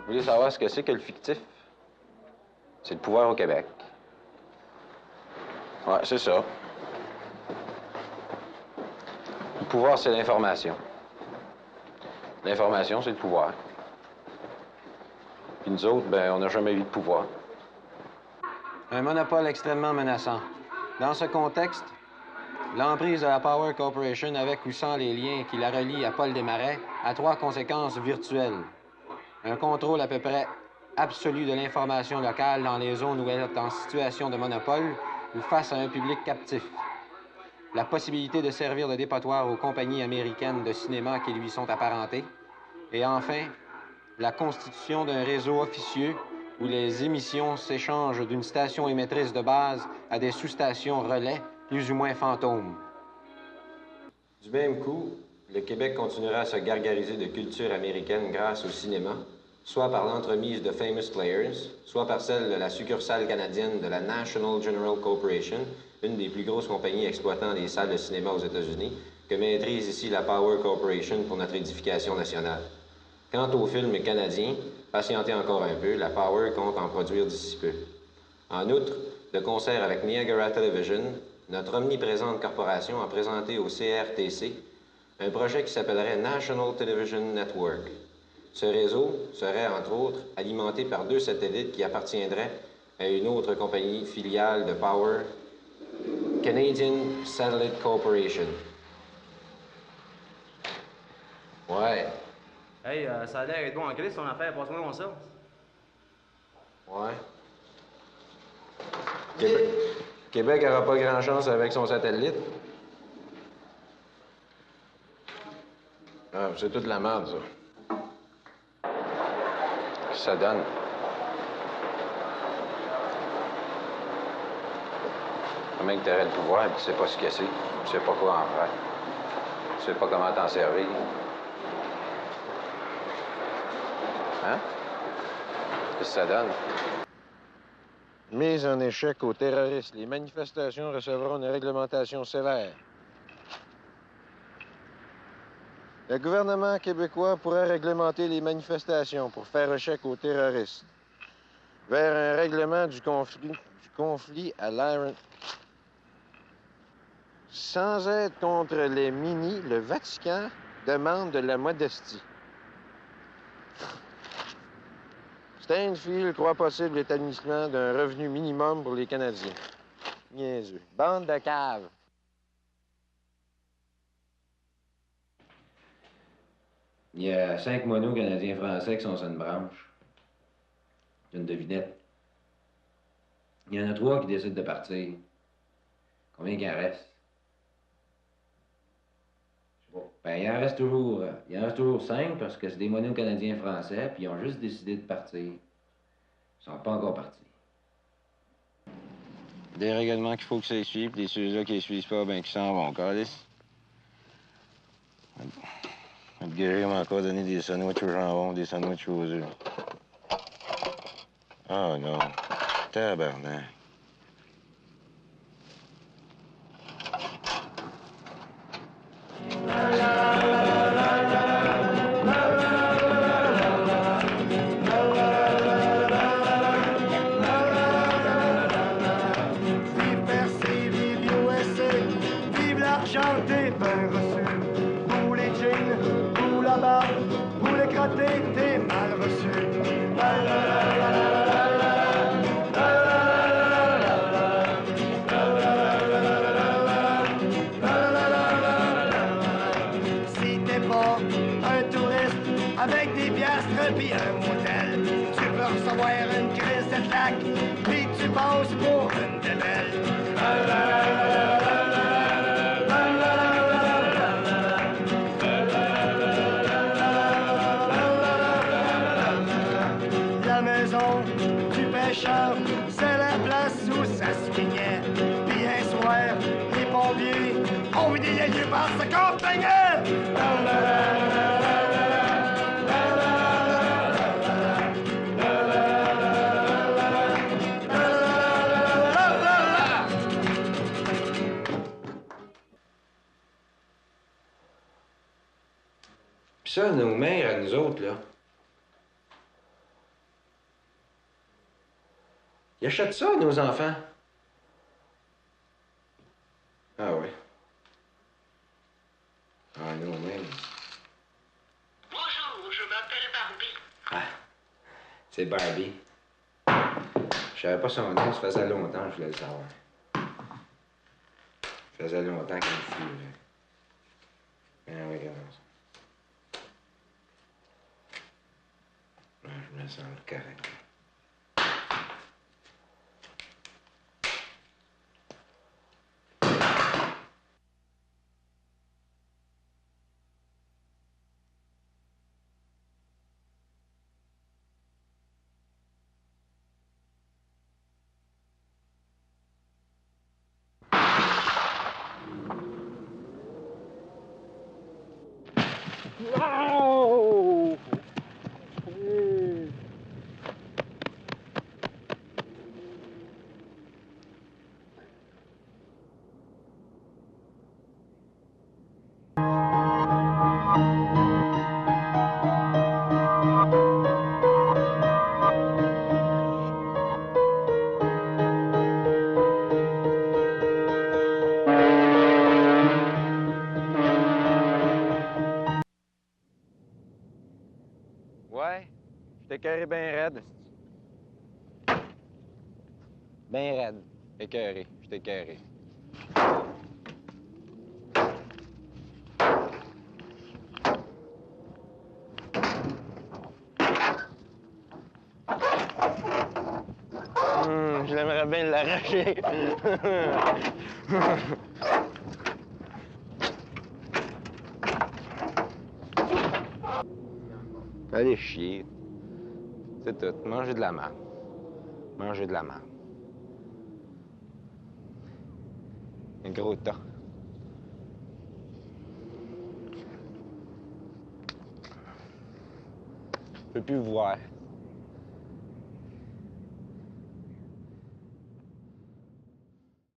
Vous voulez savoir ce que c'est que le fictif? C'est le pouvoir au Québec. Ouais, c'est ça. Le pouvoir, c'est l'information. L'information, c'est le pouvoir. Puis nous autres, ben, on n'a jamais eu de pouvoir. Un monopole extrêmement menaçant. Dans ce contexte, l'emprise de la Power Corporation, avec ou sans les liens qui la relient à Paul Desmarais, a 3 conséquences virtuelles. Un contrôle à peu près absolu de l'information locale dans les zones où elle est en situation de monopole ou face à un public captif. La possibilité de servir de dépotoir aux compagnies américaines de cinéma qui lui sont apparentées. Et enfin, la constitution d'un réseau officieux où les émissions s'échangent d'une station émettrice de base à des sous-stations relais plus ou moins fantômes. Du même coup, le Québec continuera à se gargariser de culture américaine grâce au cinéma, soit par l'entremise de Famous Players, soit par celle de la succursale canadienne de la National General Corporation, une des plus grosses compagnies exploitant des salles de cinéma aux États-Unis, que maîtrise ici la Power Corporation pour notre édification nationale. Quant aux films canadiens, patientez encore un peu, la Power compte en produire d'ici peu. En outre, de concert avec Niagara Television, notre omniprésente corporation a présenté au CRTC un projet qui s'appellerait National Television Network. Ce réseau serait, entre autres, alimenté par 2 satellites qui appartiendraient à une autre compagnie filiale de Power, Canadian Satellite Corporation. Ouais. Hey, ça a l'air d'être bon en crise, ton affaire. Passe-moi ça. Ouais. Québec n'aura pas grand-chance avec son satellite. Ah, c'est toute la merde, ça. Qu'est-ce que ça donne? Même que tu aurais le pouvoir, tu sais pas ce que c'est. Tu sais pas quoi en faire. Tu sais pas comment t'en servir. Hein? Qu'est-ce que ça donne? Mise en échec aux terroristes. Les manifestations recevront une réglementation sévère. Le gouvernement québécois pourrait réglementer les manifestations pour faire échec aux terroristes. Vers un règlement du conflit à l'Iran. Sans être contre les minis, le Vatican demande de la modestie. Stainfield croit possible l'établissement d'un revenu minimum pour les Canadiens. Niaiseux. Bande de caves. Il y a 5 monos canadiens-français qui sont sur une branche. C'est une devinette. Il y en a 3 qui décident de partir. Combien qu'il en reste? Je sais pas. Ben, il en reste toujours 5 parce que c'est des monos canadiens-français, puis ils ont juste décidé de partir. Ils sont pas encore partis. Des règlements qu'il faut que ça suive, puis ceux-là qui ne suivent pas, ben qui s'en vont, calice. Le guérir m'a encore donné des sandwichs au jambon, des sandwichs aux œufs. Oh non. Tabarnak. T'es mal reçu. Si t'es pas un touriste avec des piastres pis un motel, tu peux recevoir une crise de claque pis tu passes pour une débelle. C'est la place où ça se fignait. Puis un soir, les pompiers ont vidé les yeux par ce qu'on plaignait. Pis ça, nos mères, à nous autres, là, Ils achètent ça à nos enfants. Ah ouais. Ah non, même. Bonjour, je m'appelle Barbie. Ah, c'est Barbie. Je savais pas son nom, ça faisait longtemps que je voulais le savoir. Ça faisait longtemps qu'elle me suivait. Ah oui, regarde ça. Ah, je me sens correct. Wow! Ouais, je t'ai écœuré bien raide. Ben raide. Écœuré, je t'ai écœuré. Je l'aimerais bien l'arracher. Allez chier. C'est tout. Manger de la merde. Manger de la merde. Un gros tas. Je peux plus voir.